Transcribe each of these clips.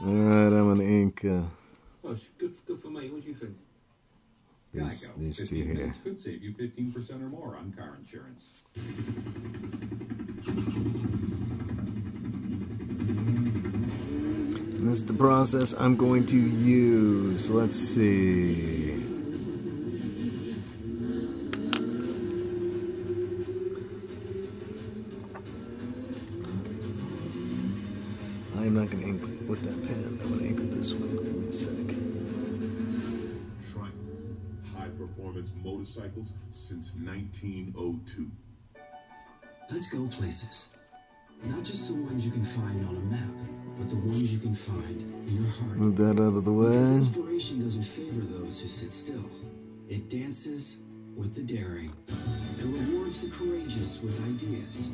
Alright, I'm gonna ink Well, it's good for me. What do you think? these two here. Could save you 15% or more on car insurance. And this is the process I'm going to use. Let's see. I'm not going to ink with that pen. I'm going to ink with this one. Give me a sec. High-performance motorcycles since 1902. Let's go places. Not just the ones you can find on a map, but the ones you can find in your heart. Move that out of the way. Because inspiration doesn't favor those who sit still. It dances with the daring and rewards the courageous with ideas.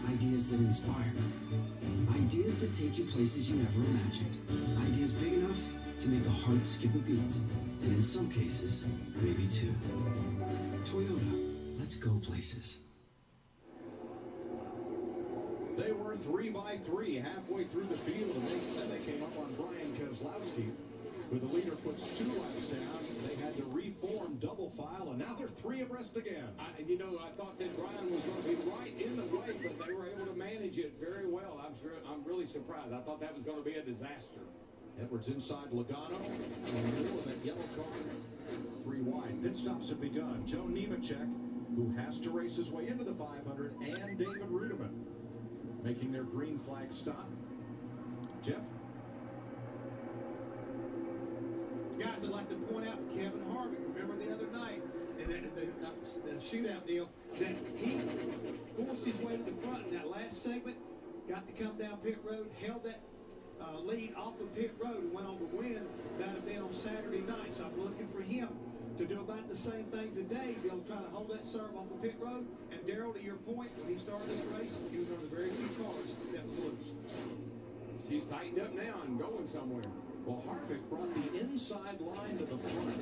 Ideas that inspire. Ideas that take you places you never imagined. Ideas big enough to make the heart skip a beat. And in some cases, maybe two. Toyota, let's go places. They were 3-by-3 halfway through the field, and then they came up on Brian Keselowski. With the leader puts 2 laps down, they had to reform double file, and now they're 3 abreast again. I thought that Brian was going to be right in the way, but they were able to manage it very well. I'm really surprised. I thought that was going to be a disaster. Edwards inside Logano, in the middle of that yellow car, 3 wide. Pit stops have begun. Joe Nemechek, who has to race his way into the 500, and David Rudiman making their green flag stop. Jeff? Guys, I'd like to point out Kevin Harvick. Remember the other night, and then the shootout deal, that he forced his way to the front in that last segment, got to come down pit road, held that lead off of pit road and went on to win. That had been on Saturday night, so I'm looking for him to do about the same thing today. They'll try to hold that serve off the pit road. And Darrell, to your point, when he started this race, he was one of the very few cars that was loose. She's tightened up now and going somewhere. Well, Harvick brought the inside line to the front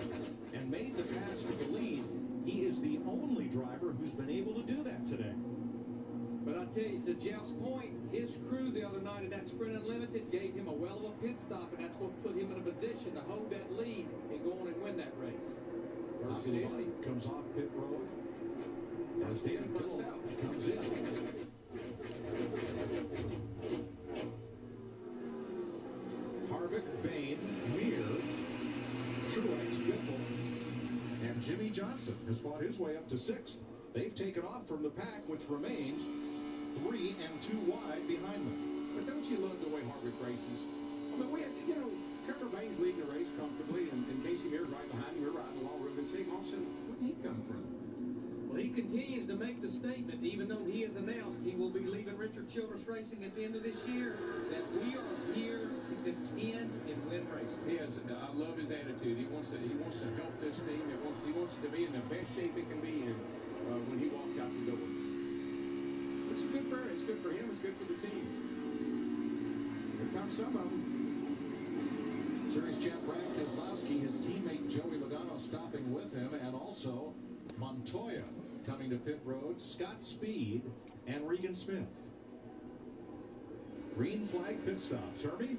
and made the pass for the lead. He is the only driver who's been able to do that today. But I'll tell you, to Jeff's point, his crew the other night at that Sprint Unlimited gave him a well of a pit stop, and that's what put him in a position to hold that lead and go on and win that race. First body comes off pit road. As Dan Tilley comes in. Harvick, Bain, Mir, Truex, Biffle, and Jimmy Johnson has fought his way up to 6th. They've taken off from the pack, which remains 3 and 2 wide behind them. But don't you love the way Harvick races? I mean, Trevor Bain's leading the race comfortably, and Casey Mears right behind him. We're riding along Ruben Sigmundson. Where did he come from? Well, he continues to make the statement, even though he has announced he will be leaving Richard Childress Racing at the end of this year, that we are here to contend and win races. I love his attitude. He wants to help this team. He wants it to be in the best shape it can be in when he walks out the door. Which is good for him. It's good for him. It's good for the team. Here comes some of them. Series champ Brad Keselowski, his teammate Joey Logano stopping with him, and also Montoya coming to pit road, Scott Speed, and Regan Smith. Green flag pit stops. Herbie?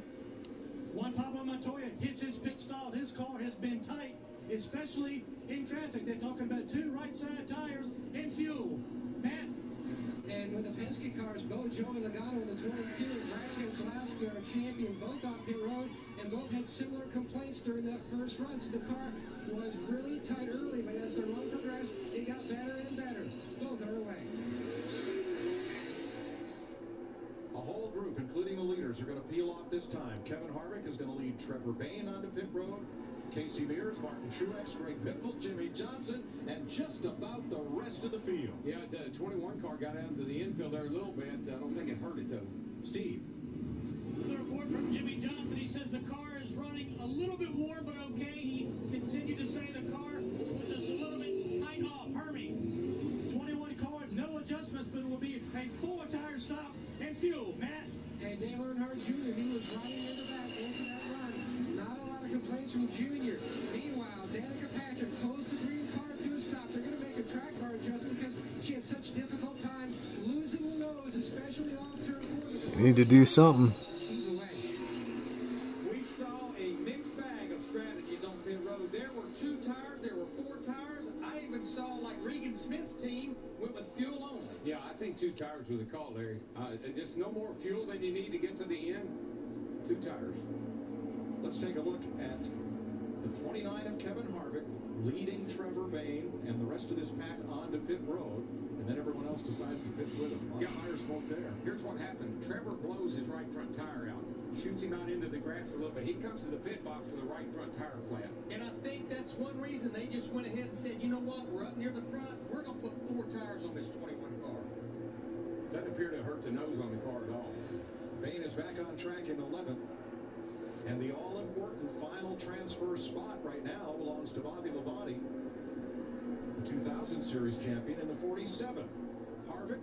Juan Pablo Montoya hits his pit stop. His car has been tight, especially in traffic. They're talking about 2 right-side tires and fuel. Matt? And with the Penske cars, both Joey Logano in the 22 and Brad Keselowski are champion, both off pit road, and both had similar complaints during that first run. So the car was really tight early, but as the run progressed, it got better and better. Both are away. A whole group, including the leaders, are going to peel off this time. Kevin Harvick is going to lead Trevor Bain onto pit road. Casey Mears, Martin Truex, Greg Biffle, Jimmy Johnson, and just about the rest of the field. Yeah, the 21 car got out into the infield there a little bit. I don't think it hurt it, though. Steve. The report from Jimmy Johnson, he says the car is running a little bit warm, but okay. He continued to say the car was just a little bit tight off. Herbie, 21 car, no adjustments, but it will be a 4 tire stop and fuel. Matt? And Dale Earnhardt Jr., he was riding in the back into that run. Not a lot of complaints from Jr. Meanwhile, Danica Patrick pulls the green car to a stop. They're going to make a track bar adjustment because she had such a difficult time losing the nose, especially off turn 4. You need to do something. just no more fuel than you need to get to the end. 2 tires. Let's take a look at the 29 of Kevin Harvick leading Trevor Bayne and the rest of this pack onto pit road, and then everyone else decides to pit with him. A lot of tire smoke there. Here's what happened. Trevor blows his right front tire out, shoots him out into the grass a little bit. He comes to the pit box with the right front tire flat. And I think that's one reason they just went ahead and said, you know what, we're up near the front. We're going to put 4 tires on this 21 car. Doesn't appear to hurt the nose on the car at all. Bayne is back on track in 11th. And the all-important final transfer spot right now belongs to Bobby Labonte, the 2000 Series champion in the 47. Harvick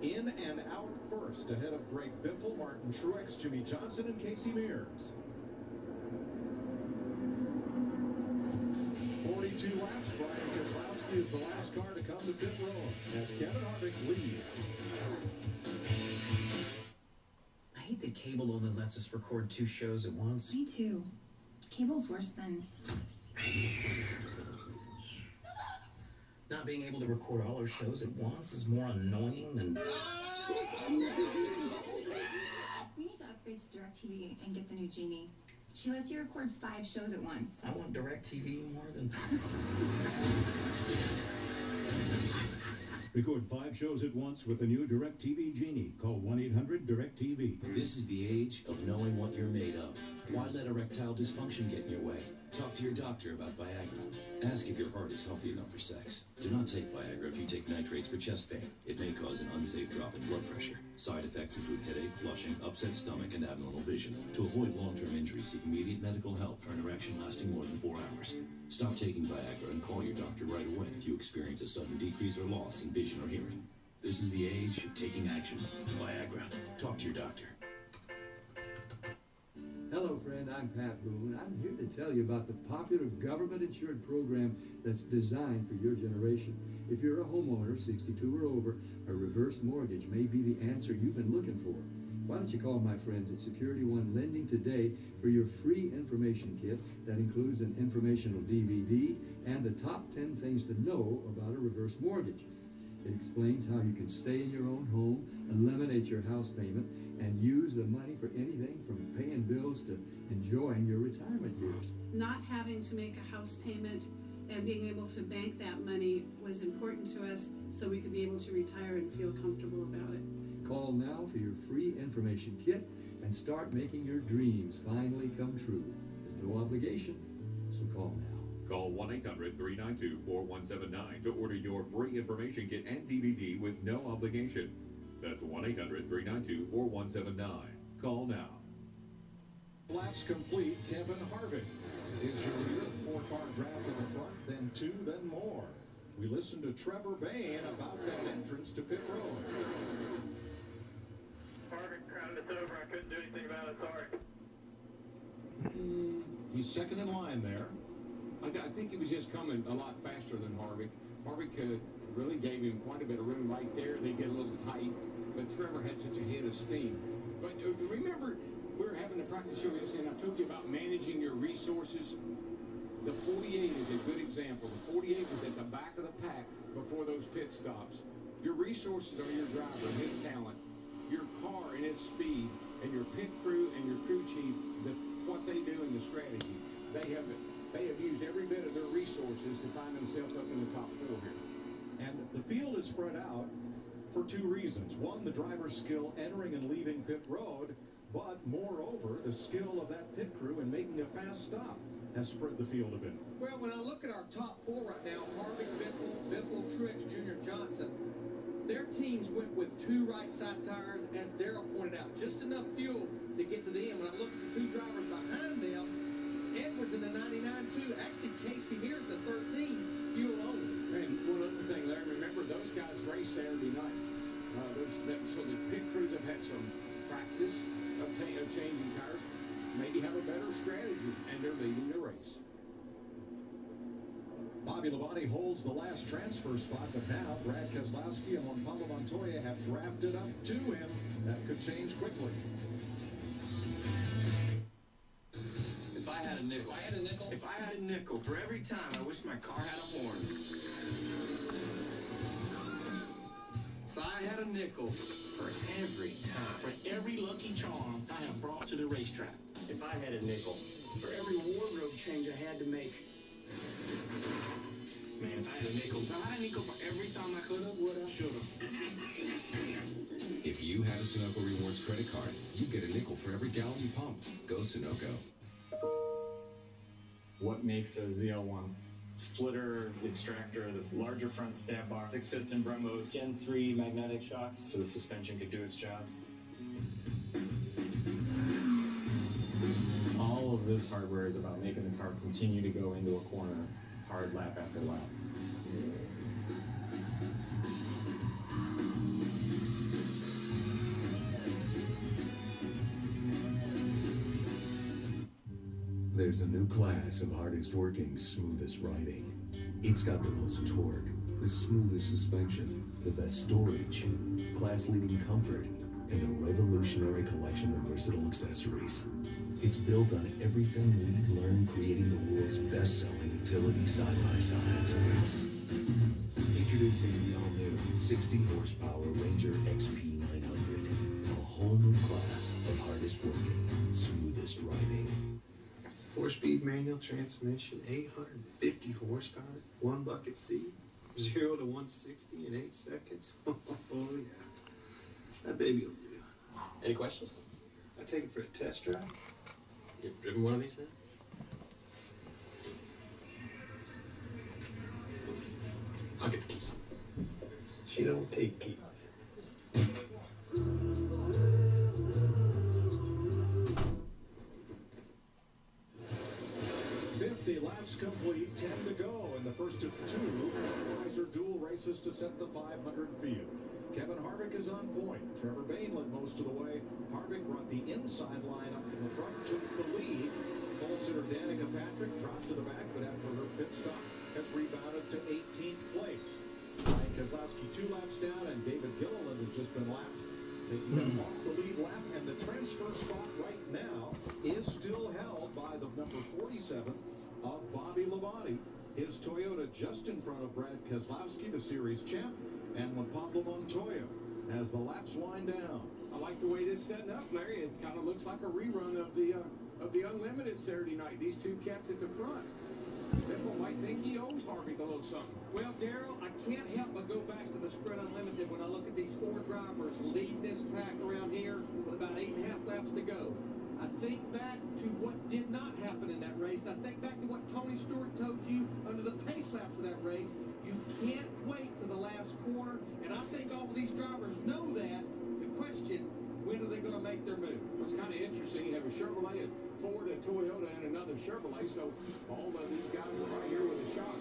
in and out first, ahead of Greg Biffle, Martin Truex, Jimmy Johnson, and Casey Mears. 42 laps. Brian Keselowski is the last car to come to pit road as Kevin Harvick leads. I hate that cable only lets us record 2 shows at once. Me too. Cable's worse than... Not being able to record all our shows at once is more annoying than... We need to upgrade to DirecTV and get the new Genie. She lets you record 5 shows at once. I want DirecTV more than... Record 5 shows at once with the new DirecTV Genie. Call 1-800-DirecTV. This is the age of knowing what you're made of. Why let erectile dysfunction get in your way? Talk to your doctor about Viagra. Ask if your heart is healthy enough for sex. Do not take Viagra if you take nitrates for chest pain. It may cause an unsafe drop in blood pressure. Side effects include headache, flushing, upset stomach, and abnormal vision. To avoid long-term injury, seek immediate medical help for an erection lasting more than 4 hours. Stop taking Viagra and call your doctor right away if you experience a sudden decrease or loss in vision or hearing. This is the age of taking action. Viagra. Talk to your doctor. Hello, friend. I'm Pat Boone. I'm here to tell you about the popular government-insured program that's designed for your generation. If you're a homeowner, 62 or over, a reverse mortgage may be the answer you've been looking for. Why don't you call my friends at Security One Lending today for your free information kit that includes an informational DVD and the top 10 things to know about a reverse mortgage. It explains how you can stay in your own home, eliminate your house payment, and use the money for anything from paying bills to enjoying your retirement years. Not having to make a house payment and being able to bank that money was important to us so we could be able to retire and feel comfortable about it. Call now for your free information kit and start making your dreams finally come true. There's no obligation, so call now. Call 1-800-392-4179 to order your free information kit and DVD with no obligation. That's 1-800-392-4179. Call now. Laps complete. Kevin Harvick is your leader. 4-car draft in the front, then 2, then more. We listen to Trevor Bayne about that entrance to pit road. Harvick crowded us over. I couldn't do anything about it. Sorry. He's second in line there. I think he was just coming a lot faster than Harvick. Harvick really gave him quite a bit of room right there. They get a little tight, but Trevor had such a head of steam. But remember, we were having a practice show yesterday, and I told you about managing your resources. The 48 is a good example. The 48 was at the back of the pack before those pit stops. Your resources are your driver and his talent, your car and its speed, and your pit crew and your crew chief, what they do in the strategy. They have used every bit of their resources to find themselves up in the top 4 here. And the field is spread out for 2 reasons. One, the driver's skill entering and leaving pit road, but moreover, the skill of that pit crew in making a fast stop has spread the field a bit. Well, when I look at our top 4 right now, Harvick, Biffle, Truex, Jr., Johnson, their teams went with 2 right-side tires, as Darrell pointed out. Just enough fuel to get to the end. When I look at the 2 drivers behind them, Edwards in the 99 too. Actually, Casey Mears the 13, fuel only. And one other thing, Larry, remember those guys raced Saturday night. So the pit crews have had some practice of changing tires. Maybe have a better strategy, and they're leading the race. Bobby Labonte holds the last transfer spot, but now Brad Keselowski and Juan Pablo Montoya have drafted up to him. That could change quickly. If I had a nickel for every time I wish my car had a horn. If I had a nickel for for every time. For every lucky charm I have brought to the racetrack. If I had a nickel for every wardrobe change I had to make. Man, if I had a nickel for every time I could have, would have, should have. If you had a Sunoco Rewards credit card, you get a nickel for every gallon you pump. Go Sunoco. What makes a ZL1? Splitter, the extractor, the larger front stab bar, 6-piston Brembo, Gen 3 magnetic shocks, so the suspension could do its job. All of this hardware is about making the car continue to go into a corner hard lap after lap. There's a new class of hardest working, smoothest riding. It's got the most torque, the smoothest suspension, the best storage, class-leading comfort, and a revolutionary collection of versatile accessories. It's built on everything we've learned creating the world's best-selling utility side-by-sides. Introducing the all-new 60-horsepower Ranger XP 900, a whole new class of hardest working, smoothest riding. 4-speed manual transmission, 850 horsepower, 1 bucket seat, 0 to 160 in 8 seconds. Oh yeah, that baby will do. Any questions? I take it for a test drive. You've driven one of these things? I'll get the keys. She don't take keys. 50 laps complete, 10 to go in the first of 2 Budweiser dual races to set the 500 field. Kevin Harvick is on point. Trevor Bayne led most of the way. Harvick brought the inside line up in the front, took the lead. Pole sitter Danica Patrick dropped to the back, but after her pit stop has rebounded to 18th place. Ryan Keselowski 2 laps down, and David Gilliland has just been lapped. Taking him off the lead lap, and the transfer spot right now is still held by the number 47 of Bobby Labonte. His Toyota just in front of Brad Keselowski, the series champ, and when Pablo Montoya as the laps wind down. I like the way this is setting up, Larry. It kind of looks like a rerun of the Unlimited Saturday night. These two cats at the front. People might think he owes Harvick a little something. Well, Darrell, I can't help but go back to the Sprint Unlimited when I look at these 4 drivers leading this pack around here with about 8.5 laps to go. I think back to what did not happen in that race. I think back to what Tony Stewart told you under the pace laps of that race. You can't wait to the last corner, and I think all of these drivers know that. The question, when are they going to make their move? It's kind of interesting. You have a Chevrolet, a Ford, a Toyota, and another Chevrolet, so all of these guys are right here with a shot.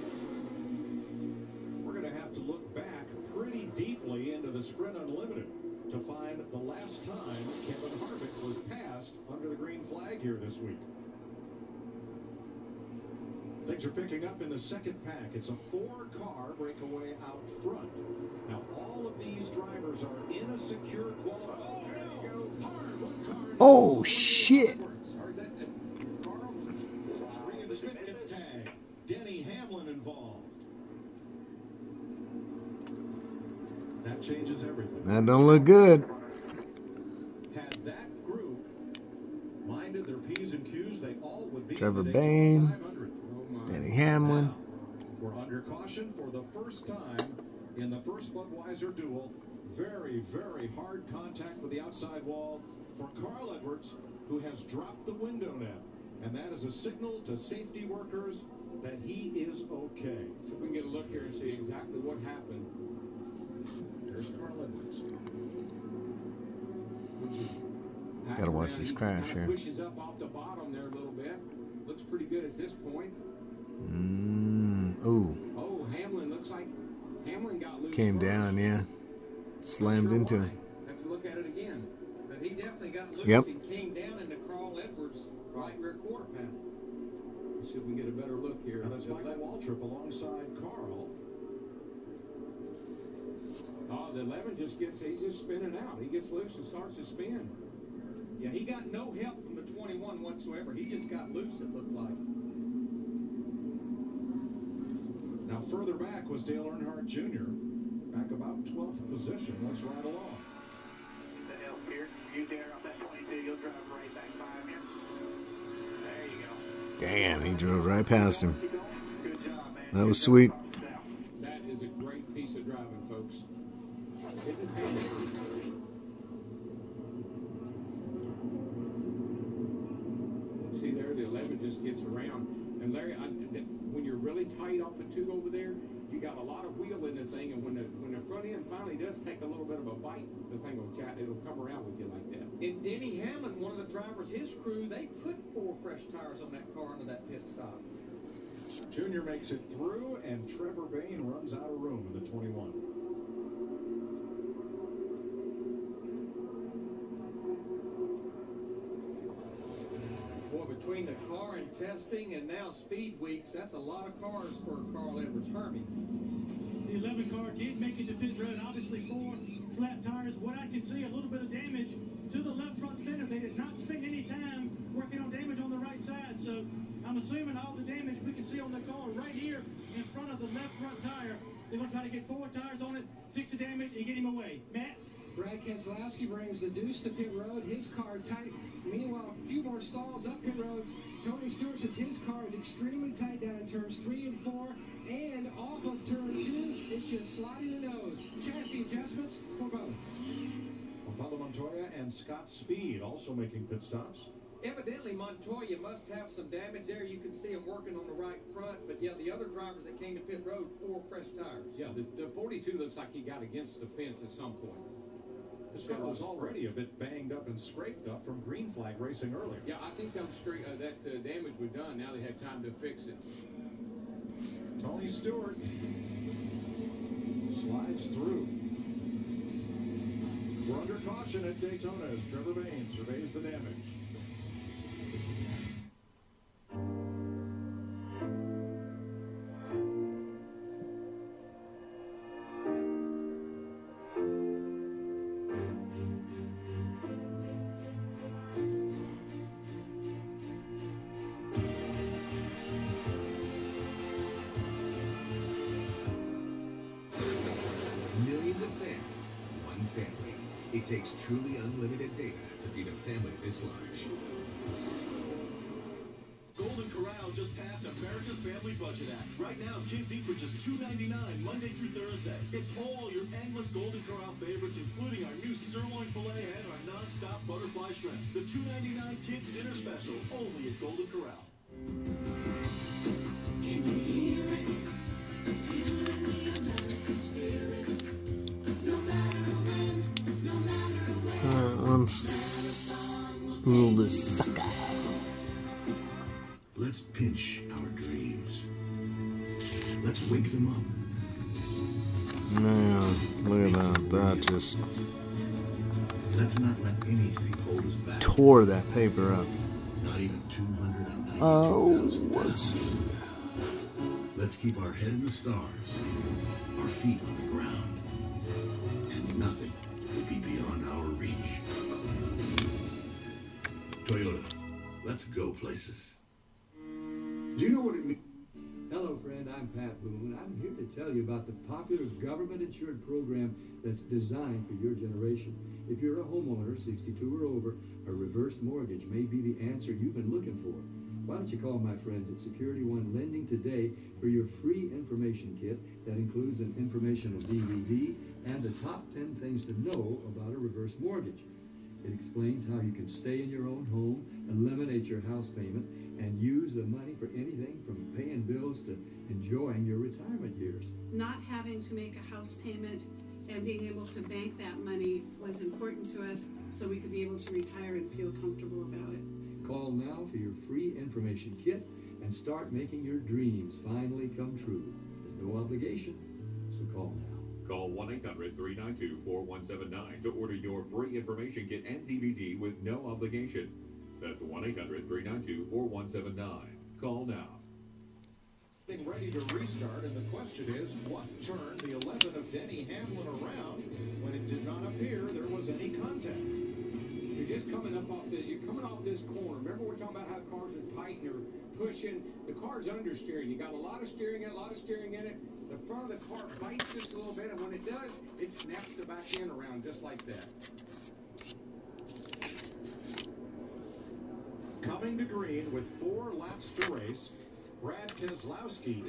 We're going to have to look back pretty deeply into the Sprint Unlimited to find the last time Kevin Harvick was passed under the green flag here this week. Things are picking up in the second pack. It's a 4-car breakaway out front. Now, all of these drivers are in a secure quality. Oh, no! Hard, 1 car. Oh, shit. Regan Smith gets tagged. Denny Hamlin involved. That changes everything. That don't look good. Had that group minded their P's and Q's, they all would be Trevor in the Bayne, 500. Denny Hamlin. Now, we're under caution for the first time in the first Budweiser duel. Very, very hard contact with the outside wall for Carl Edwards, who has dropped the window now. And that is a signal to safety workers that he is okay. So we can get a look here and see exactly what happened. There's Carl Edwards. Gotta watch this crash here. Pushes up off the bottom there a little bit. Looks pretty good at this point. Ooh. Oh, Hamlin looks like Hamlin got loose. Came down, yeah. Slammed into him. Have to look at it again. But he definitely got loose. Yep. He came down into Carl Edwards' right rear quarter panel. Let's see if we can get a better look here. Now that's Michael Waltrip alongside Carl. Oh, the 11 just he's just spinning out. He gets loose and starts to spin. Yeah, he got no help from the 21 whatsoever. He just got loose, it looked like. Now further back was Dale Earnhardt Jr. Back about 12th position. Let's ride along. Damn, he drove right past him. That was sweet. That is a great piece of driving, folks. See there, the 11 just gets around. And Larry, when you're really tight off the 2 over there, you got a lot of wheel in the thing, and when the front end finally does take a little bit of a bite, the thing will it'll come around with you like that. And Denny Hamlin, one of the drivers, his crew, they put 4 fresh tires on that car into that pit stop. Junior makes it through, and Trevor Bayne runs out of room in the 21. Boy, between the car and testing and now speed weeks, that's a lot of cars for Carl Edwards Hermie. The 11 car did make it to pit road. Obviously 4 flat tires. What I can see, a little bit of damage to the left front fender. They did not spend any time working on damage on the right side. So I'm assuming all the damage we can see on the car right here in front of the left front tire. They're going to try to get 4 tires on it, fix the damage, and get him away. Matt? Brad Keselowski brings the Deuce to pit road. His car tight. Meanwhile, a few more stalls up pit road. Tony Stewart says his car is extremely tight down in turns 3 and 4. And off of turn 2, it's just sliding the nose. Chassis adjustments for both. Paulo Montoya and Scott Speed also making pit stops. Evidently, Montoya must have some damage there. You can see him working on the right front. But, yeah, the other drivers that came to pit road, 4 fresh tires. Yeah, the 42 looks like he got against the fence at some point. This car was already a bit banged up and scraped up from green flag racing earlier. Yeah, I think that damage was done. Now they have time to fix it. Tony Stewart slides through. We're under caution at Daytona as Trevor Bayne surveys the damage. Millions of fans, one family. It takes truly unlimited data to feed a family this large. Golden Corral just passed America's Family Budget Act. Right now, kids eat for just $2.99 Monday through Thursday. It's all your endless Golden Corral favorites, including our new sirloin filet and our non-stop butterfly shrimp. The $2.99 kids dinner special, only at Golden Corral. Can you hear it? Feeling the American spirit. No matter when, no matter where. Rule this sucker. Let's pinch our dreams. Let's wake them up. Man, look at that. That just Let's not let anything hold us back. tore that paper up. Not even 292,000. What's... Let's keep our head in the stars, our feet on the ground, and nothing will be beyond our reach. Toyota, let's go places. Do you know what it means? Hello, friend. I'm Pat Boone. I'm here to tell you about the popular government-insured program that's designed for your generation. If you're a homeowner, 62 or over, a reverse mortgage may be the answer you've been looking for. Why don't you call my friends at Security One Lending today for your free information kit that includes an informational DVD and the top 10 things to know about a reverse mortgage. It explains how you can stay in your own home, eliminate your house payment, and use the money for anything from paying bills to enjoying your retirement years. Not having to make a house payment and being able to bank that money was important to us so we could be able to retire and feel comfortable about it. Call now for your free information kit and start making your dreams finally come true. There's no obligation, so call now. Call 1-800-392-4179 to order your free information kit and DVD with no obligation. That's 1-800-392-4179. Call now. Getting ready to restart, and the question is, what turned the 11 of Denny Hamlin around when it did not appear there was any contact? You're just coming up off you're coming off this corner. Remember we're talking about how cars are tight and they're pushing. The car's understeering. You got a lot of steering in it, The front of the car bites just a little bit, and when it does, it snaps the back end around just like that. Coming to green with 4 laps to race. Brad Keselowski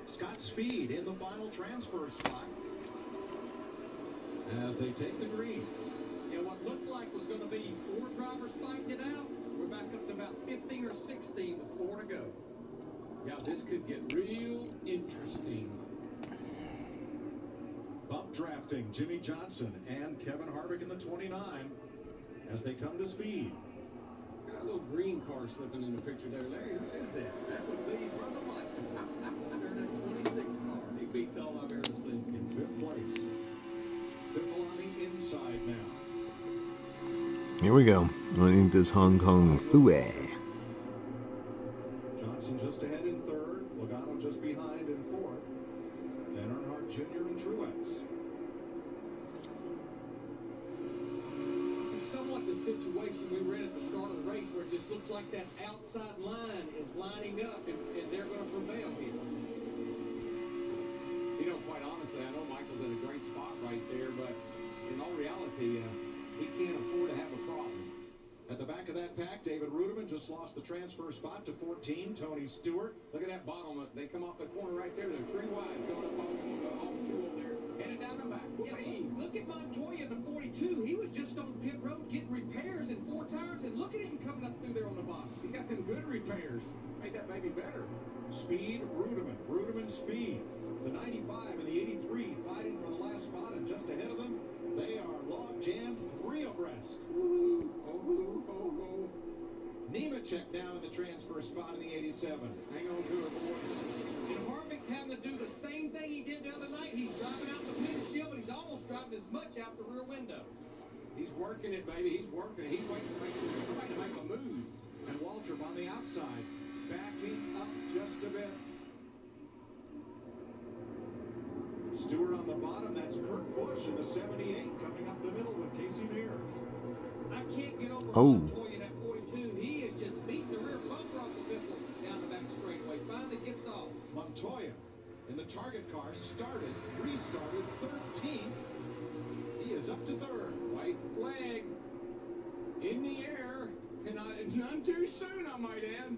Scott Speed in the final transfer spot as they take the green. And what looked like was going to be 4 drivers fighting it out, we're back up to about 15 or 16 with 4 to go. Yeah, this could get real interesting. Bump drafting Jimmy Johnson and Kevin Harvick in the 29 as they come to speed. Got a little green car slipping in the picture there, Larry. Who is that? That would be Brother Mike. They're in that 26 car. He beats all I've ever seen. In 5th place. Biffalani inside now. Here we go. Running this Hong Kong Freeway. Johnson just ahead in 3rd. Logano just behind in 4th. Then Earnhardt Jr. and Truex. This is somewhat the situation we were in at the start of the race, where it just looks like that outside line is lining up, and they're going to prevail here. You know, quite honestly, I know Michael's in a great spot right there, but in all reality, he can't afford to have a problem. At the back of that pack, David Rudiman just lost the transfer spot to 14. Tony Stewart. Look at that bottom. They come off the corner right there. They're 3 wide going up off two over there. Headed down the back. Yeah, look at Montoya in the 42. He was just on pit road getting repairs in 4 tires, and look at him coming up through there on the bottom. He got them good repairs. Made that baby better. Speed, Rudiman. Rudiman, Speed. The 95 and the 83 fighting for the last spot, and just ahead of them, they are log jammed 3 abreast. Nemechek now in the transfer spot in the 87. Hang on to her, boy. And Harvick's having to do the same thing he did the other night. He's driving out the windshield, but he's almost driving as much out the rear window. He's working it, baby. He's working it. He's waiting to make a move. And Waltrip on the outside, backing up just a bit. Stewart on the bottom. That's Kurt Busch in the 78 coming up the middle with Casey Mears. I can't get over Montoya in that 42. He is just beating the rear bumper off the Biffle down the back straightaway. Finally gets off. Montoya in the target car restarted 13th. He is up to 3rd. White flag in the air, and none too soon, I might add.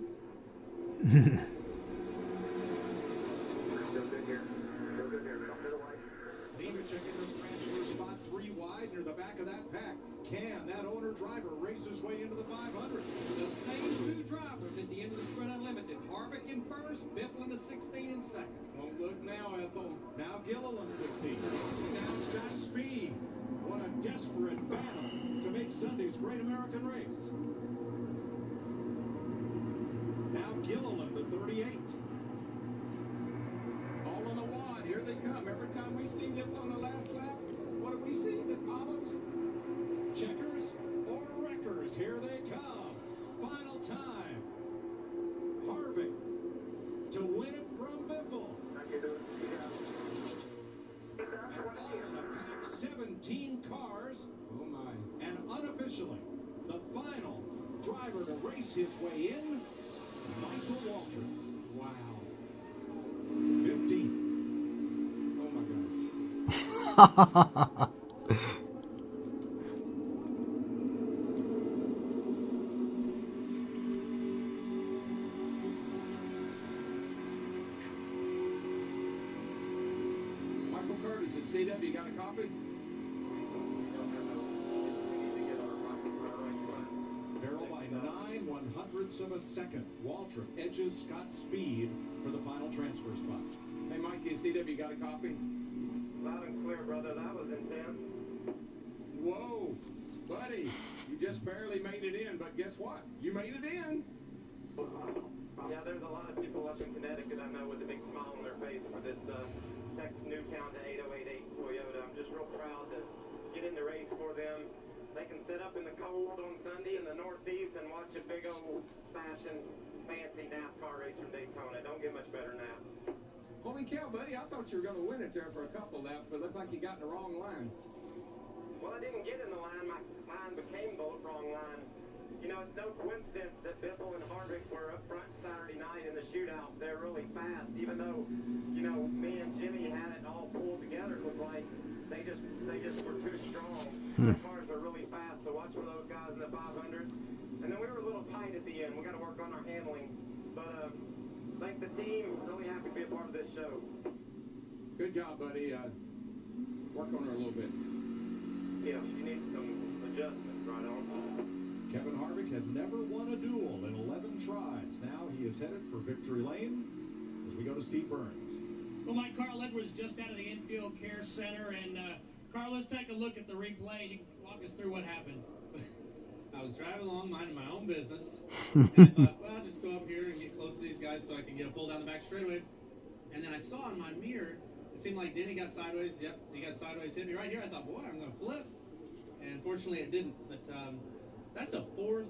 Nemechek in the transfer spot 3 wide near the back of that pack. Can that owner-driver race his way into the 500? The same 2 drivers at the end of the Sprint Unlimited. Harvick in 1st, Biffle in the 16 in 2nd. Don't look now, Ethel. Now Gilliland 15. Now Scott Speed. What a desperate battle to make Sunday's Great American Race. Now Gilliland the 38. All on the wad. Here they come. Every time we see this on the last lap, what do we see that follows? Checkers or wreckers, here they come. Final time. Harvick to win it from Biffle. And all in the pack, 17 cars. Oh my. And unofficially, the final driver to race his way in, Michael Waltrip. Wow. 15. Oh my gosh. CW, you got a copy? Barrel by 9/100ths of a second. Waltrip edges Scott Speed for the final transfer spot. Hey, Mikey, CW, got a copy? Loud and clear, brother. That was intense. Whoa, buddy, you just barely made it in, but guess what? You made it in. Yeah, there's a lot of people up in Connecticut I know with a big smile on their face for this Texas Newtown to 8088 Toyota. I'm just real proud to get in the race for them. They can sit up in the cold on Sunday in the Northeast and watch a big old fashioned fancy NASCAR race from Daytona. Don't get much better than that. Holy cow, buddy, I thought you were going to win it there for a couple laps, but it looked like you got in the wrong line. Well, I didn't get in the line. My line became the wrong line. You know, it's no coincidence that Biffle and Harvick were up front Saturday night in the shootout. They're really fast, even though, you know, me and Jimmy had it all pulled together. It was like they just were too strong. The cars are really fast, so watch for those guys in the 500. And then we were a little tight at the end. We got to work on our handling. But thank the team. Really happy to be a part of this show. Good job, buddy. Work on her a little bit. Yeah, she needs some adjustments, right on. Kevin Harvick had never won a duel in 11 tries. Now he is headed for victory lane as we go to Steve Burns. Well, Mike, Carl Edwards just out of the infield care center. And, Carl, let's take a look at the replay. You can walk us through what happened. I was driving along, minding my own business. And I thought, well, I'll just go up here and get close to these guys so I can get a pull down the back straightaway. And then I saw in my mirror, it seemed like Denny got sideways. Yep, he got sideways, hit me right here. I thought, boy, I'm going to flip. And fortunately, it didn't. But that's the fourth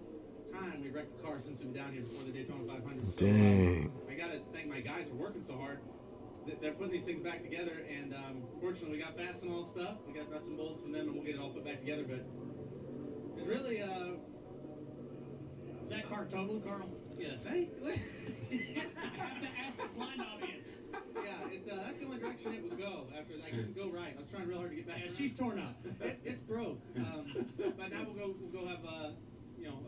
time we wrecked the car since we've been down here before the Daytona 500. So, Dang. I got to thank my guys for working so hard. They're putting these things back together. And fortunately, we got fast and all stuff. We got nuts and bolts from them, and we'll get it all put back together. But it's really... Is that car totaled, Carl? Yes. Hey, I have to ask the blind audience. yeah, it's that's the only direction it would go. After I couldn't go right. I was trying real hard to get back. Yeah, she's torn up. It's broke. But now we'll go have a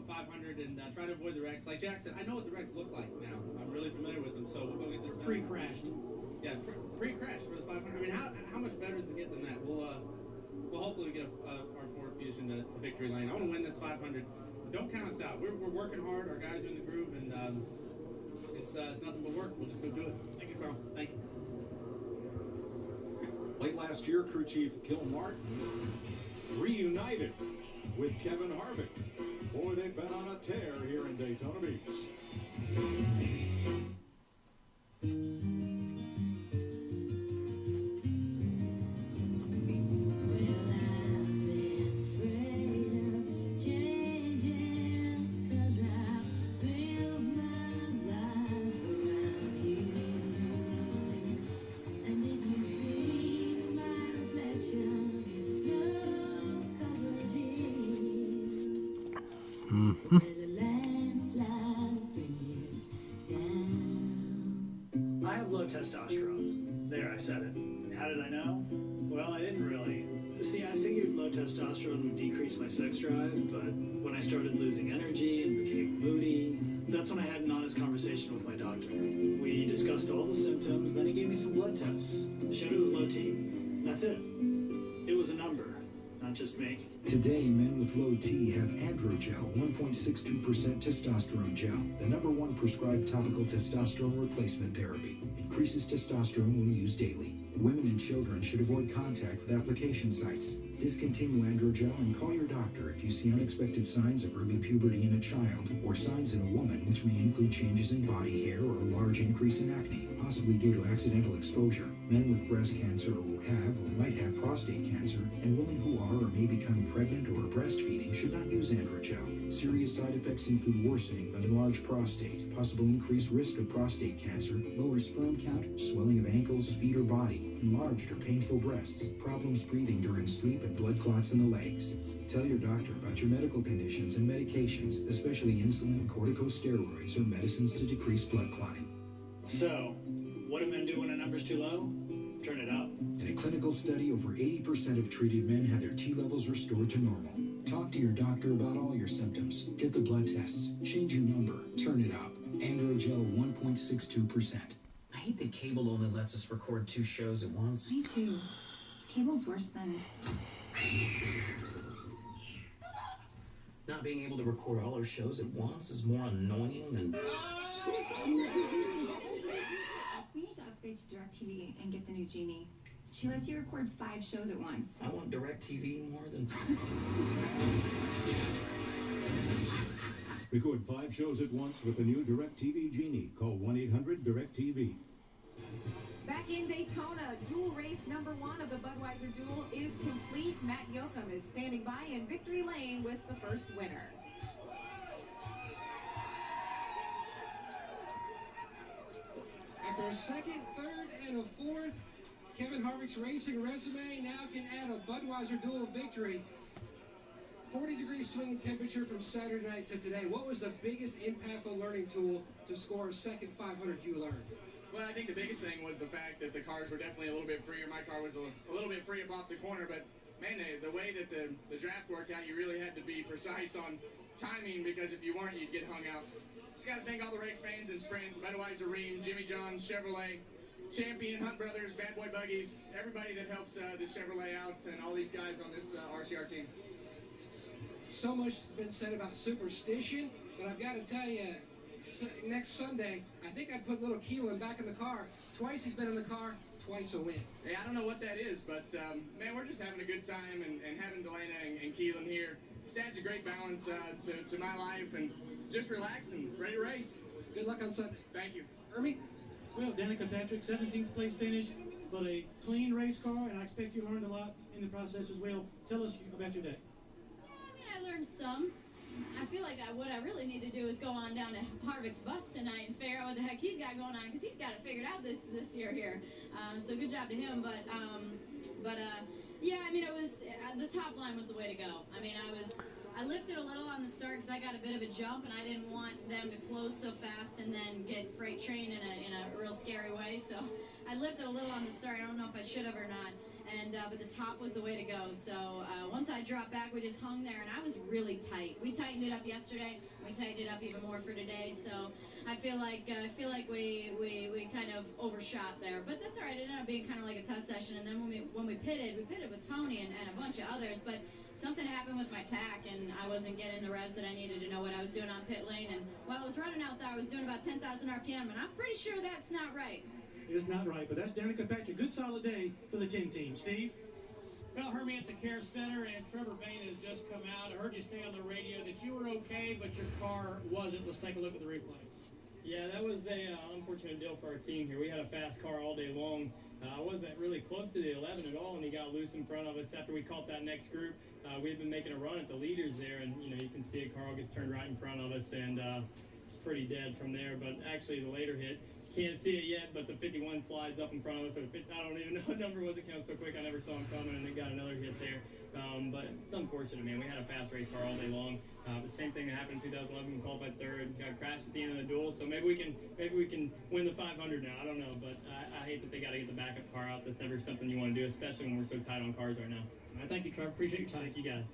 500 and try to avoid the wrecks. Like Jack said, I know what the wrecks look like now. I'm really familiar with them, so we'll go get this done. Pre-crashed. Yeah, pre-crash for the 500. I mean, how much better does it get than that? We'll hopefully get our Ford Fusion to victory lane. I want to win this 500. Don't count us out. We're working hard. Our guys are in the groove, and it's nothing but work. We'll just go do it. Thank you, Carl. Thank you. Late last year, crew chief Gil Martin reunited with Kevin Harvick. Boy, they've been on a tear here in Daytona Beach. I have low testosterone. There, I said it. How did I know? Well, I didn't really. See, I figured low testosterone would decrease my sex drive, but when I started losing energy and became moody, that's when I had an honest conversation with my doctor. We discussed all the symptoms, then he gave me some blood tests. Showed it was low T. That's it. It was a number, not just me. Today, men with low T have Androgel 1.62% testosterone gel, the #1 prescribed topical testosterone replacement therapy. Increases testosterone when used daily. Women and children should avoid contact with application sites. Discontinue Androgel and call your doctor if you see unexpected signs of early puberty in a child or signs in a woman which may include changes in body hair or a large increase in acne, possibly due to accidental exposure. Men with breast cancer who have or might have prostate cancer and women who are or may become pregnant or are breastfeeding should not use Androgel. Serious side effects include worsening of enlarged prostate, possible increased risk of prostate cancer, lower sperm count, swelling of ankles, feet, or body, enlarged or painful breasts, problems breathing during sleep, and blood clots in the legs. Tell your doctor about your medical conditions and medications, especially insulin, corticosteroids, or medicines to decrease blood clotting. So, what do men do when a number's too low? Turn it up. In a clinical study, over 80% of treated men had their T levels restored to normal. Talk to your doctor about all your symptoms. Get the blood tests. Change your number. Turn it up. Androgel 1.62%. I hate that cable only lets us record 2 shows at once. Me too. Cable's worse than... Not being able to record all our shows at once is more annoying than... We need to upgrade to DirecTV and get the new Genie. She lets you record 5 shows at once. I want DirecTV more than... Record 5 shows at once with the new DirecTV Genie. Call 1-800-DirecTV. Back in Daytona, dual race #1 of the Budweiser Duel is complete. Matt Yoakum is standing by in victory lane with the first winner. After a second, third, and a fourth, Kevin Harvick's racing resume now can add a Budweiser Duel victory. 40-degree swinging temperature from Saturday night to today. What was the biggest impactful learning tool to score a second 500 you learned? Well, I think the biggest thing was the fact that the cars were definitely a little bit freer. My car was a little bit free up off the corner, but man, the way that the draft worked out, you really had to be precise on timing, because if you weren't, you'd get hung out. Just got to thank all the race fans in Sprint, Budweiser, Ream, Jimmy John's, Chevrolet, Champion, Hunt Brothers, Bad Boy Buggies, everybody that helps this Chevrolet out, and all these guys on this RCR team. So much has been said about superstition, but I've got to tell you, next Sunday, I think I'd put little Keelan back in the car. Twice he's been in the car, twice a win. Hey, I don't know what that is, but man, we're just having a good time, and having Delana and Keelan here just adds a great balance to my life, and just relaxing, ready to race. Good luck on Sunday. Thank you. Ernie? Well, Danica Patrick, 17th place finish, but a clean race car, and I expect you learned a lot in the process as well. Tell us about your day. I learned some. I feel like what I really need to do is go on down to Harvick's bus tonight and figure out what the heck he's got going on, because he's got it figured out this year here. So good job to him. But yeah, I mean, it was the top line was the way to go. I mean, I lifted a little on the start because I got a bit of a jump, and I didn't want them to close so fast and then get freight train in a real scary way. So I lifted a little on the start. I don't know if I should have or not. And but the top was the way to go. So once I dropped back, we just hung there, and I was really tight. We tightened it up yesterday. We tightened it up even more for today. So I feel like we kind of overshot there, but that's all right. It ended up being kind of like a test session. And then when we pitted with Tony and a bunch of others, but something happened with my tack, and I wasn't getting the revs that I needed to know what I was doing on pit lane. And while I was running out there, I was doing about 10,000 RPM, and I'm pretty sure that's not right. It's not right, but that's Danica Patrick. Good solid day for the 10 team. Steve? Well, Hermie at the Care Center, and Trevor Bain has just come out. I heard you say on the radio that you were okay, but your car wasn't. Let's take a look at the replay. Yeah, that was a unfortunate deal for our team here. We had a fast car all day long. I wasn't really close to the 11 at all, and he got loose in front of us after we caught that next group. We had been making a run at the leaders there, and you can see a car gets turned right in front of us, and it's pretty dead from there. But actually, the later hit, can't see it yet, but the 51 slides up in front of us. I don't even know what number was. It came so quick, I never saw him coming, and then got another hit there. But it's unfortunate, man. We had a fast race car all day long. The same thing that happened in 2011. We qualified third, got crashed at the end of the duel. So maybe we can win the 500 now. I don't know, but I hate that they got to get the backup car out. That's never something you want to do, especially when we're so tight on cars right now. Thank you, Trevor. Appreciate your time. Thank you, guys.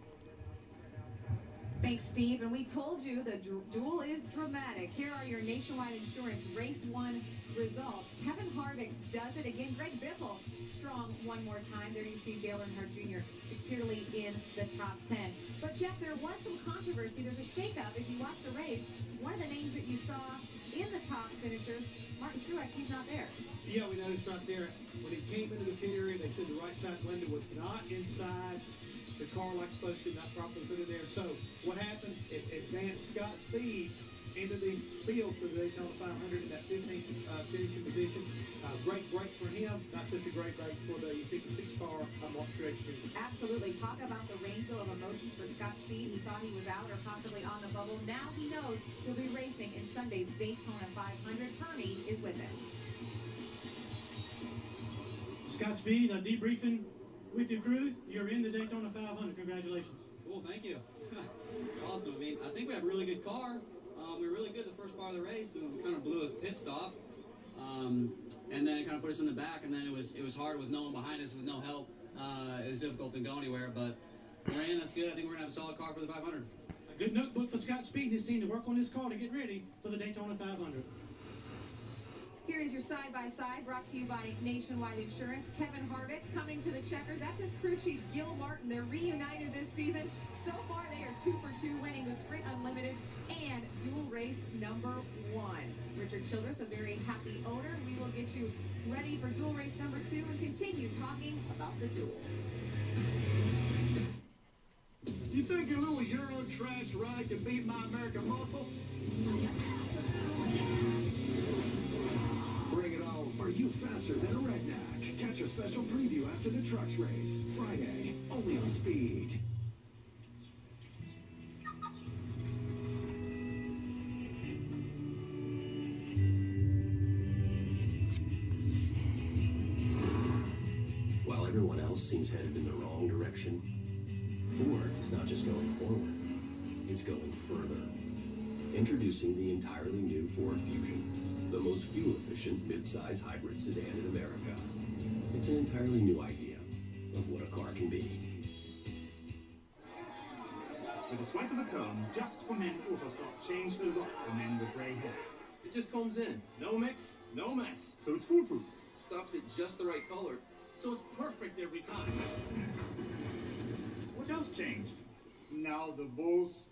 Thanks, Steve. And we told you the duel is dramatic. Here are your Nationwide Insurance Race 1 results. Kevin Harvick does it again. Greg Biffle strong one more time. There you see Dale Earnhardt Jr. securely in the top 10. But, Jeff, there was some controversy. There's a shakeup. If you watch the race, one of the names that you saw in the top finishers, Martin Truex, he's not there. Yeah, we noticed right there. When he came into the pit area, they said the right side window was not inside the car like supposed to, not properly put in there. So what happened? It advanced Scott Speed into the field for the Daytona 500 in that 15th finishing position. Great break for him. Not such a great break for the 56 car Martin Truex Jr. Absolutely. Talk about the range of emotions for Scott Speed. He thought he was out or possibly on the bubble. Now he knows he'll be racing in Sunday's Daytona 500. Hermie is with him. Scott Speed, debriefing with your crew. You're in the Daytona 500. Congratulations. Cool, thank you. Awesome. I mean, I think we have a really good car. We were really good the first part of the race, and we kind of blew a pit stop. And then it kind of put us in the back, and then it was hard with no one behind us, with no help. It was difficult to go anywhere, but we're in. That's good. I think we're going to have a solid car for the 500. A good notebook for Scott Speed and his team to work on this car to get ready for the Daytona 500. Here is your side-by-side brought to you by Nationwide Insurance. Kevin Harvick coming to the checkers. That's his crew chief, Gil Martin. They're reunited this season. So far, they are 2 for 2, winning the Sprint Unlimited and dual race number 1. Richard Childress, a very happy owner. We will get you ready for dual race number 2 and continue talking about the duel. You think your little Euro trash ride can beat my American muscle? Bring it on. Are you faster than a redneck? Catch a special preview after the trucks race. Friday, only on Speed. While everyone else seems headed in the wrong direction, Ford is not just going forward, it's going further. Introducing the entirely new Ford Fusion, the most fuel-efficient mid-size hybrid sedan in America. It's an entirely new idea of what a car can be. With a swipe of a comb, Just for Men Auto Stop changed a lot for men with grey hair. It just combs in. No mix, no mess. So it's foolproof. Stops at just the right color. So it's perfect every time. What else changed? Now the bulls,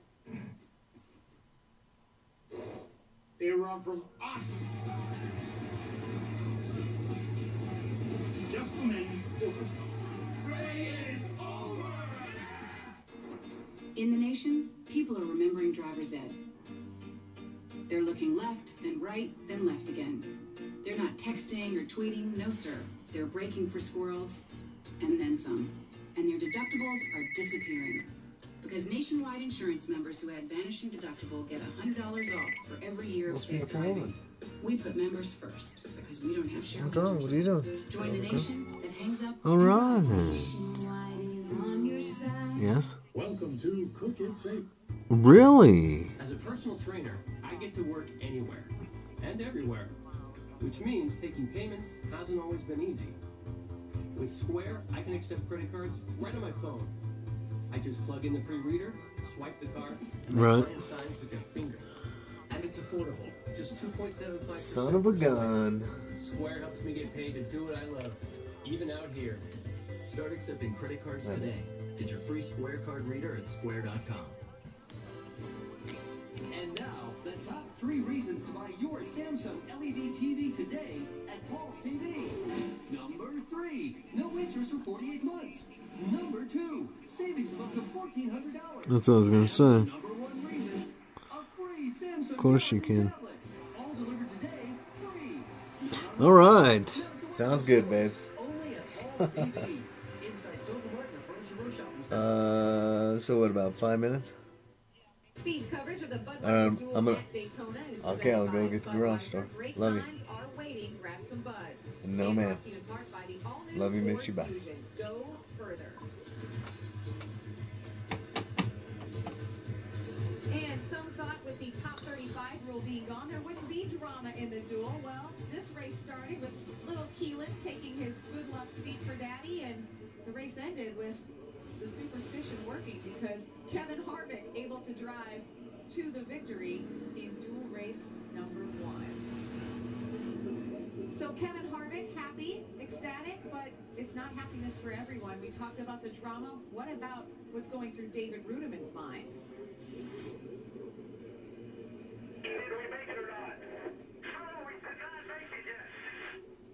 they run from us. Just for Men Auto Stop. Grey is over! In the nation, people are remembering driver's ed. They're looking left, then right, then left again. They're not texting or tweeting, no sir. They're braking for squirrels, and then some. And their deductibles are disappearing. Because nationwide insurance members who had vanishing deductible get $100 off for every year of safe driving. We put members first, because we don't have shareholders. What's wrong? What are you doing? Join the nation that hangs up. All right. Yes? Welcome to Cook It Safe. Really? As a personal trainer, I get to work anywhere and everywhere, which means taking payments hasn't always been easy. With Square, I can accept credit cards right on my phone. I just plug in the free reader, swipe the card, and right. client signs with their finger. And it's affordable, just 2.75%. Son of a gun. Square helps me get paid to do what I love, even out here. Start accepting credit cards today. Get your free Square card reader at square.com. And now, the top 3 reasons to buy your Samsung LED TV today at Paul's TV. Number 3, no interest for 48 months. Number 2, savings of up to $1,400. That's what I was going to say. Number 1 reason, a free Samsung Of course you can. tablet. All delivered today, free. All right. Sounds good, babes. Only at Paul's TV. Inside Sofamart and the Furniture Row Shopping Center. So what, about 5 minutes? Speed's coverage of the Budweiser Duel I'm gonna. at Daytona is Okay, I'll presented go by get the garage Budweiser. store. Great Love you. times are waiting. Grab some buds. No, And ma'am. brought to you in part by the all-new Love you, miss Ford you, bye. Fusion. Go further. And some thought with the top 35 rule being gone, there wouldn't be drama in the duel. Well, this race started with little Keelan taking his good luck seat for daddy, and the race ended with the superstition working because Kevin Harvick able to drive to the victory in duel race number 1. So Kevin Harvick, happy, ecstatic, but it's not happiness for everyone. We talked about the drama. What about what's going through David Rudiman's mind? Did we make it or not? No, we did not make it yet.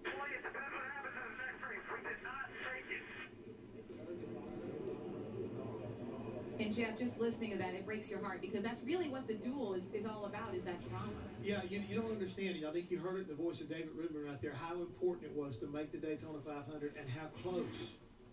Boy, it depends what happens in the next race. We did not make it. And Jeff, just listening to that, it breaks your heart because that's really what the duel is all about, is that drama. Yeah, you don't understand it. I think you heard it in the voice of David Rudiman right there, how important it was to make the Daytona 500 and how close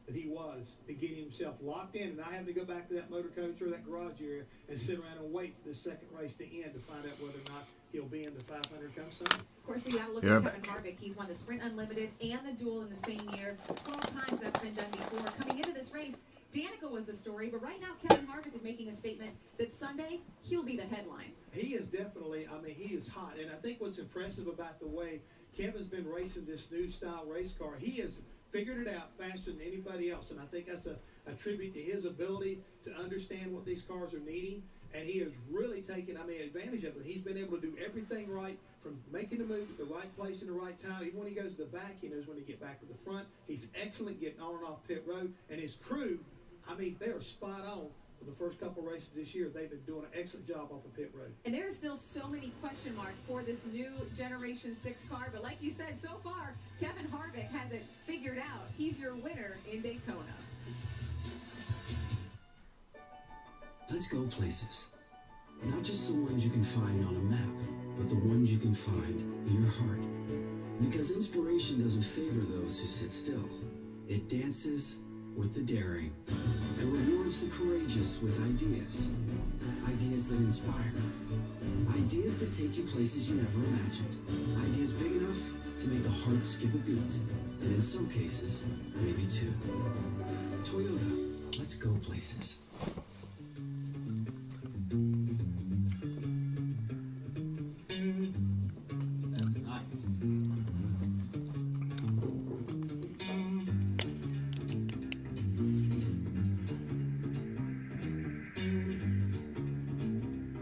that he was to getting himself locked in and not having to go back to that motor coach or that garage area and sit around and wait for the second race to end to find out whether or not he'll be in the 500 come Sunday. Of course, you got to look at Kevin Harvick. He's won the Sprint Unlimited and the duel in the same year. 12 times that's been done before. Coming into this race, Danica was the story, but right now Kevin Harvick is making a statement that Sunday he'll be the headline. He is definitely, he is hot. And I think what's impressive about the way Kevin's been racing this new style race car, he has figured it out faster than anybody else. And I think that's a tribute to his ability to understand what these cars are needing. And he has really taken, advantage of it. He's been able to do everything right, from making the move at the right place in the right time. Even when he goes to the back, he knows when to get back to the front. He's excellent getting on and off pit road. And his crew, they are spot on for the first couple races this year. They've been doing an excellent job off the pit road. And there are still so many question marks for this new Generation 6 car. But like you said, so far, Kevin Harvick has it figured out. He's your winner in Daytona. Let's go places. Not just the ones you can find on a map, but the ones you can find in your heart. Because inspiration doesn't favor those who sit still. It dances with the daring and rewards the courageous with ideas. Ideas that inspire. Ideas that take you places you never imagined. Ideas big enough to make the heart skip a beat. And in some cases, maybe two. Toyota, let's go places.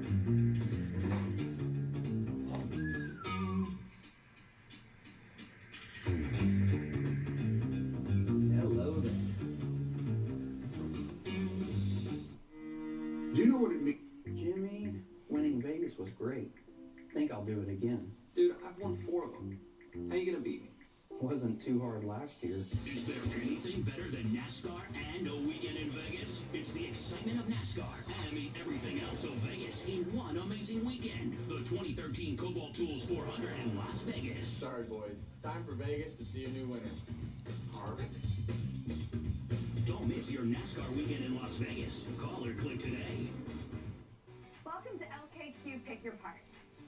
Hello there. Do you know what it means? Jimmy, winning Vegas was great. Think I'll do it again. Dude, I've won 4 of them. How you gonna beat me? Wasn't too hard last year. Is there anything better than NASCAR and a weekend in Vegas? It's the excitement of NASCAR and the everything else of Vegas in one amazing weekend. The 2013 Cobalt Tools 400 in Las Vegas. Sorry, boys. Time for Vegas to see a new winner. Harvick. Don't miss your NASCAR weekend in Las Vegas. Call or click today. Welcome to LKQ Pick Your Part.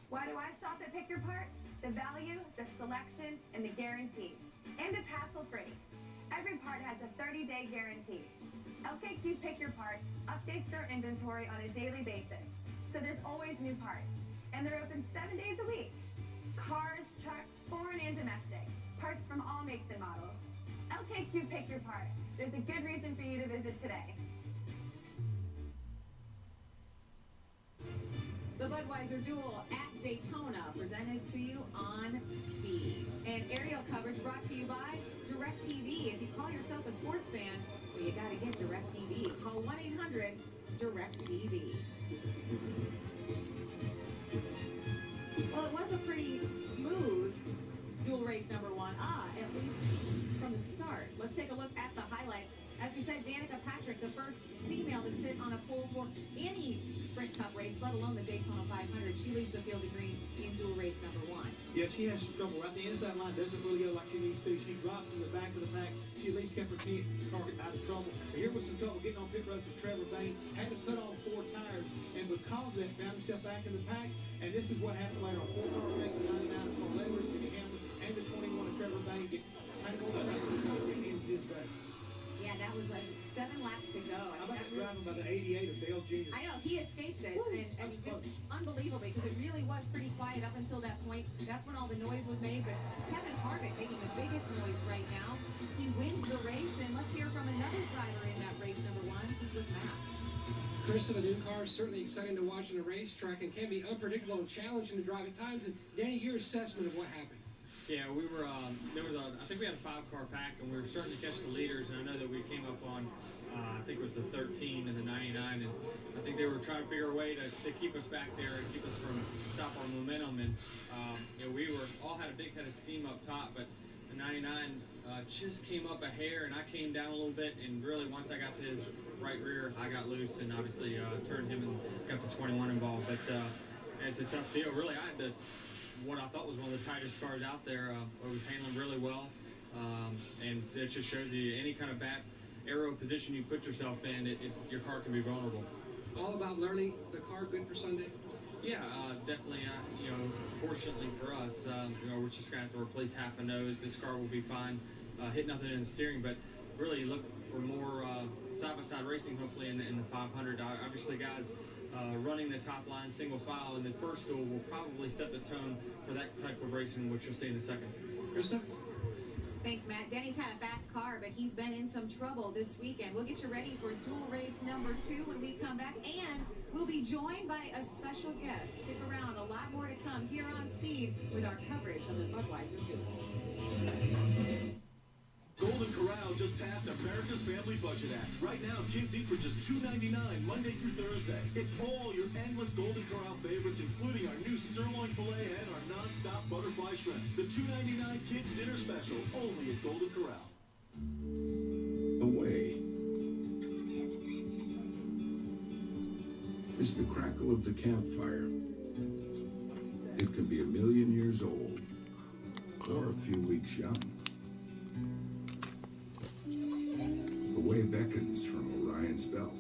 Why do I shop at Pick Your Part? The value, the selection, and the guarantee. And it's hassle-free. Every part has a 30-day guarantee. LKQ Pick Your Part updates their inventory on a daily basis, so there's always new parts. And they're open 7 days a week. Cars, trucks, foreign and domestic. Parts from all makes and models. LKQ Pick Your Part. There's a good reason for you to visit today. The Budweiser Duel at Daytona, presented to you on Speed. And aerial coverage brought to you by DirecTV. If you call yourself a sports fan, well, you got to get DirecTV. Call 1-800-DirecTV. Well, it was a pretty smooth dual race number 1. At least from the start. Let's take a look at the highlights. As we said, Danica Patrick, the first female to sit on a pole for any Sprint Cup race, let alone the Daytona 500. She leads the field of green in dual race number 1. Yeah, she has some trouble. Right, the inside line doesn't really go like she needs to. She drops in the back of the pack. She at least kept her car out of trouble. But here was some trouble getting on pit road for Trevor Bayne. Had to put on 4 tires, and because of that, found himself back in the pack. And this is what happened later on. 4-car race, 99 of Carl Edwards, Jimmy Hamlin, and the 21 of Trevor Bayne. Kind of going back to ends his day. Yeah, that was like 7 laps to go. How about driving by the 88 of Dale Jr.? I know, he escapes it, and just unbelievably, because it really was pretty quiet up until that point. That's when all the noise was made, but Kevin Harvick making the biggest noise right now. He wins the race, and let's hear from another driver in that race number 1. He's with Matt. Chris, the new car is certainly exciting to watch on a racetrack and can be unpredictable and challenging to drive at times. And Danny, your assessment of what happened? Yeah, we were, I think we had a 5-car pack, and we were starting to catch the leaders, and I know that we came up on, I think it was the 13 and the 99, and I think they were trying to figure a way to keep us back there and keep us from stop our momentum, and we all had a big head of steam up top, but the 99 just came up a hair, and I came down a little bit, and really once I got to his right rear, I got loose, and obviously turned him and got the 21 involved, but it's a tough deal. Really, I had to what I thought was one of the tightest cars out there. It was handling really well, and it just shows you any kind of bad aero position you put yourself in, your car can be vulnerable. All about learning the car good for Sunday? Yeah, definitely. Fortunately for us, we're just going to have to replace half a nose. This car will be fine. Hit nothing in the steering, but really look for more side-by-side racing, hopefully, in the 500. Obviously, guys, running the top line single file in the first duel will probably set the tone for that type of racing, which you'll see in the second. Krista? Thanks, Matt. Danny's had a fast car, but he's been in some trouble this weekend. We'll get you ready for dual race number 2 when we come back, and we'll be joined by a special guest. Stick around, a lot more to come here on Speed with our coverage of the Budweiser Duel. Golden Corral just passed America's Family Budget Act. Right now, kids eat for just $2.99 Monday through Thursday. It's all your endless Golden Corral favorites, including our new sirloin filet and our non-stop butterfly shrimp. The $2.99 kids dinner special, only at Golden Corral. Away is the crackle of the campfire. It can be 1,000,000 years old, or a few weeks young. Away beckons from Orion's belt.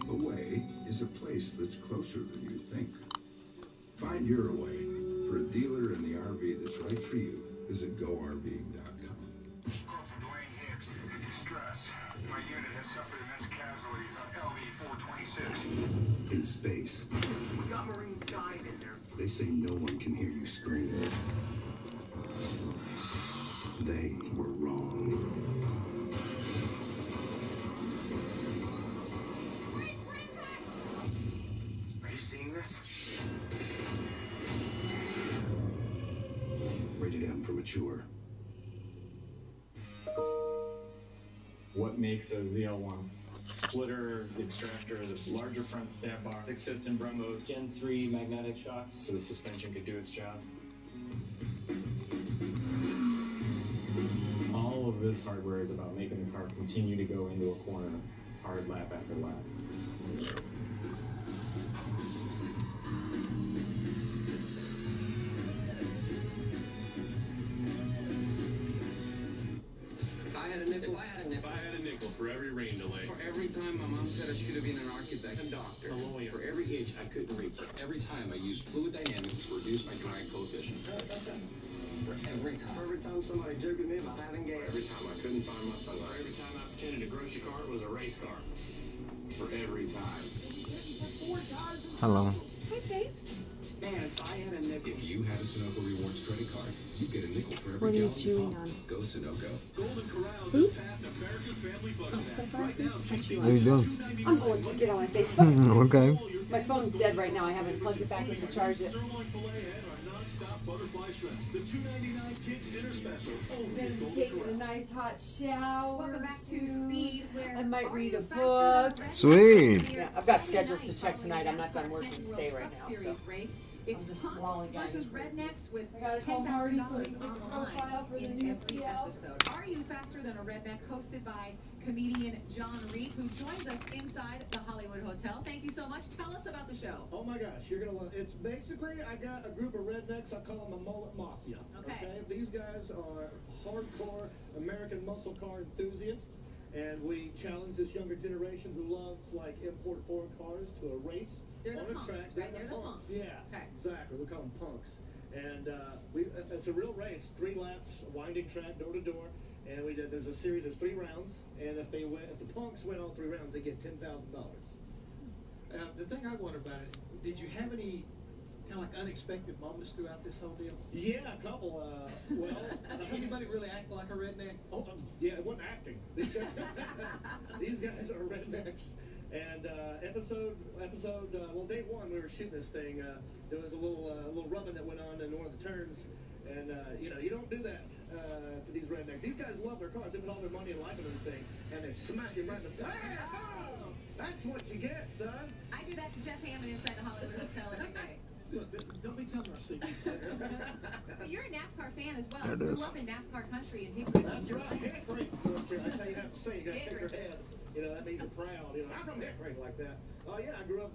Away is a place that's closer than you think. Find your Away. For a dealer in the RV that's right for you, visit GoRVing.com. My unit has suffered immense casualties on LV-426. In space, We got Marines dying in there. they say no one can hear you scream. They were wrong. mature. What makes a ZL1? Splitter, the extractor, the larger front stab bar, 6-piston Brembo, Gen 3 magnetic shocks, so the suspension could do its job. All of this hardware is about making the car continue to go into a corner, hard lap after lap. If I had a nickel for every rain delay. For every time my mom said I should have been an architect, A doctor. a lawyer. For every itch I couldn't reach. For every time I used fluid dynamics to reduce my drag coefficient. For every time. For every time somebody joked at me about having gas. For every time I couldn't find my sunglasses. For every time I pretended a grocery cart was a race car. For every time. Hello. Hey, babes. Man, if I had a nickel. If you had a Sunoco Rewards credit card, you get a nickel for every What are you gallon chewing pump. on? Go Sunoco. Golden Corral just passed America's Family Budget Act. Right now, How you doing? I'm going to get on my Facebook. Okay. My phone's dead right now. I haven't plugged it back in to charge it. Sirloin filet and our non-stop butterfly shrimp. The $2.99 kids dinner special. Only at Golden Taking a Corral. nice hot shower. Welcome back to Speed, where I might are read you a faster book. than Sweet. Yeah, I've got schedules to check tonight. I'm not done working today right now, so. It's I'm just Punks lollygagging versus through it. Rednecks with I got a call Hardy, so $10,000 it's a good online profile for the in new every TL. episode. Are You Faster Than a Redneck? Hosted by comedian John Reed, who joins us inside the Hollywood Hotel. Thank you so much. Tell us about the show. Oh my gosh, you're gonna love it. It's basically, I got a group of rednecks, I call them the Mullet Mafia. Okay. These guys are hardcore American muscle car enthusiasts, and we challenge this younger generation who loves like import foreign cars to a race. They're the on a punks, track. right? They're the punks. Yeah, Okay. exactly. We call them punks. And it's a real race, 3 laps, winding track, door to door. And there's a series, there's 3 rounds, and if the punks win all 3 rounds, they get $10,000. The thing I wonder about it, did you have any kind of like unexpected moments throughout this whole deal? Yeah, a couple. Anybody really act like a redneck? Oh, yeah, it wasn't acting. These guys are rednecks. And day 1, we were shooting this thing. There was a little rubbing that went on in one of the turns, and you don't do that to these rednecks. These guys love their cars. They put all their money and life into this thing, and they smack you right in the. Oh, that's what you get, son. I do that to Jeff Hammond inside the Hollywood Hotel every day. Look, don't be telling our secrets. But you're a NASCAR fan as well. There it You is. grew up in NASCAR country, and people. That's right. Hickory. That's how you have to say. You got to shake your head. That means you're proud. I'm from Hickory like that. Oh yeah, I grew up.